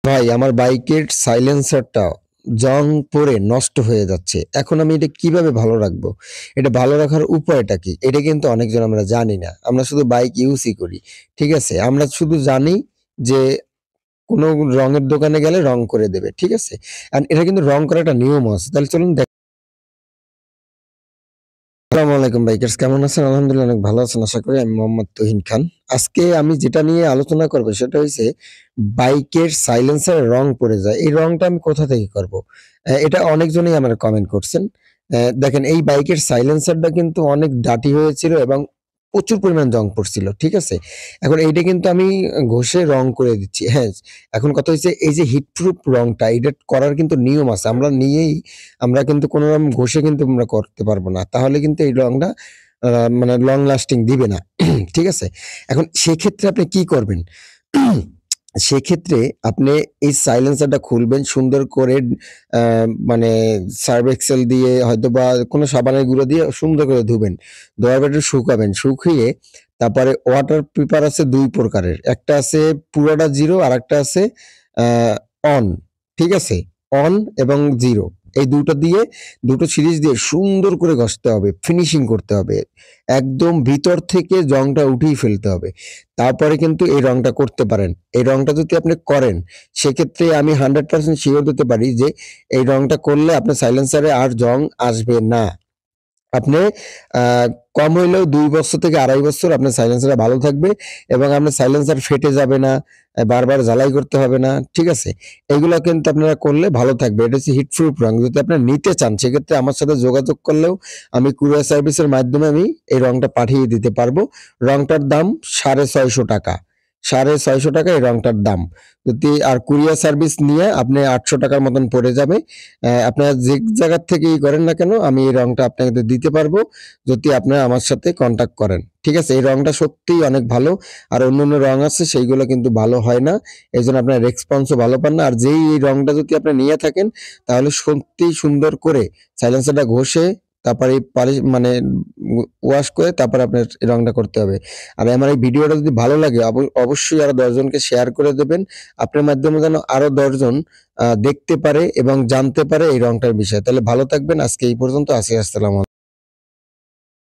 ভাই আমার বাইকের সাইলেন্সারটা জং পড়ে নষ্ট হয়ে যাচ্ছে। এখন আমি এটা কিভাবে ভালো রাখবো? এটা ভালো রাখার উপায়টা কি? এটা কিন্তু অনেকজন আমরা জানি না। আমরা শুধু বাইক ইউজই করি। ঠিক আছে? আমরা শুধু জানি যে কোন রঙের দোকানে গেলে রং করে দেবে। ঠিক আছে? এটা কিন্তু রং করার একটা নিয়মও আছে। তাহলে চলুন আসসালামু আলাইকুম বাইকার্স কেমন আছেন? আলহামদুলিল্লাহ অনেক ভালো আছেন আশা করি। আমি মোহাম্মদ তুহিন খান। আজকে আমি যেটা নিয়ে আলোচনা করব সেটা হইছে বাইকের সাইলেন্সারে রং পড়ে যায়। এই রংটা আমি কোথা থেকে করব? এটা অনেকজনই আমার কমেন্ট করছেন। দেখেন এই বাইকের সাইলেন্সারটা কিন্তু অনেক ডার্টি হয়েছিল এবং প্রচুর পরিমাণ জং পড়ছিল। ঠিক আছে? এখন এইটা কিন্তু আমি ঘষে রং করে দিচ্ছি। হ্যাঁ, এখন কথা হইছে এই যে হিট প্রুফ রংটা এটা করার কিন্তু নিয়ম আছে। আমরা কিন্তু কোনরকম ঘষে কিন্তু আমরা করতে পারবো না। তাহলে কিন্তু এই রংটা আ মানে লং লাস্টিং দিবে না। ঠিক আছে? এখন সেক্ষেত্রে আপনি কি করবেন? সেক্ষেত্রে আপনি এই সাইলেন্সারটা খুলবেন সুন্দর করে আ মানে সার্ফ এক্সেল দিয়ে হয়তোবা কোনো সাবানের গুঁড়ো দিয়ে সুন্দর করে ধুবেন। ধোয়ার পর একটু শুকাবেন। শুকিয়ে তারপরে ওয়াটার পিপার আছে ২ প্রকারের। একটা আছে পুরাটা 0 আরেকটা আছে আ অন। ঠিক আছে? অন এবং 0 এই ২ টা দিয়ে ২ টো সিরিজ দিয়ে সুন্দর করে ঘষতে হবে। ফিনিশিং করতে হবে। একদম ভিতর থেকে জংটা উঠিয়ে ফেলতে হবে। তারপরে কিন্তু এই রংটা করতে পারেন। এই রংটা যদি আপনি করেন, সেক্ষেত্রে আমি 100% সিওর দিতে পারি যে এই রংটা করলে আপনার সাইলেন্সারে আর জং আসবে না। আপনি আ কম হইলেও ২ বছর থেকে ২.৫ বছর আপনার সাইলেন্সারটা ভালো থাকবে এবং আপনার সাইলেন্সার ফেটে যাবে না, বারবার ঝালাই করতে হবে না। ঠিক আছে? এগুলা কিন্তু আপনারা করলে ভালো থাকবে। এটা হচ্ছে হিট প্রুফ রং। যদি আপনারা নিতে চান সেক্ষেত্রে আমার সাথে যোগাযোগ করলেও আমি কুরিয়ার সার্ভিসের মাধ্যমে আমি এই রংটা পাঠিয়ে দিতে পারবো। রংটার দাম ৳৬৫০ ৳৬৫০ এই রংটার দাম। যদি আর কুরিয়ার সার্ভিস নিয়ে আপনি ৳৮০০ র মতন পড়ে যাবে। আপনারা যে জায়গার থেকেই করেন না কেন আমি এই রংটা আপনাদের দিতে পারবো যদি আপনারা আমার সাথে কন্টাক্ট করেন। ঠিক আছে? এই রংটা সত্যিই অনেক ভালো। আর অন্যান্য রং আছে সেইগুলো কিন্তু ভালো হয় না। এজন্য আপনার রেসপন্সও ভালো পান না। আর যেই এই রংটা যদি আপনি নিয়ে থাকেন তাহলে সত্যিই সুন্দর করে সাইলেন্সারটা ঘষে তারপরে মানে ওয়াশ করে তারপরে আপনার এই রংটা করতে হবে। আর আমার এই ভিডিওটা যদি ভালো লাগে অবশ্যই আরো ১০ জনকে শেয়ার করে দেবেন। আপনার মাধ্যমে যেন আরো ১০ জন দেখতে পারে এবং জানতে পারে এই রংটার বিষয়ে। তাহলে ভালো থাকবেন। আজকে এই পর্যন্ত আছি। আসসালামু